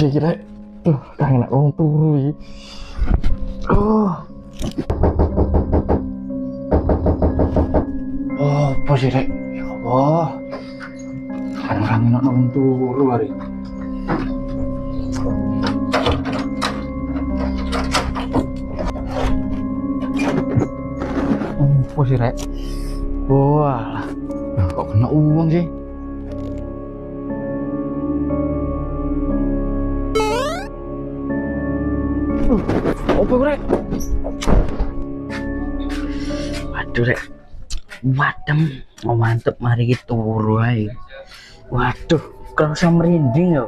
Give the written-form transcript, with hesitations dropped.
sih kira? Kangen aku wong turu iki. Apa sih rek? Ya Allah. Kangen wong turu hari. Apa sih rek? Wah, kok kena uang sih? Apa rek? Waduh rek, wadem, mantep mari kita turu ae. Waduh, kerasa merinding ya.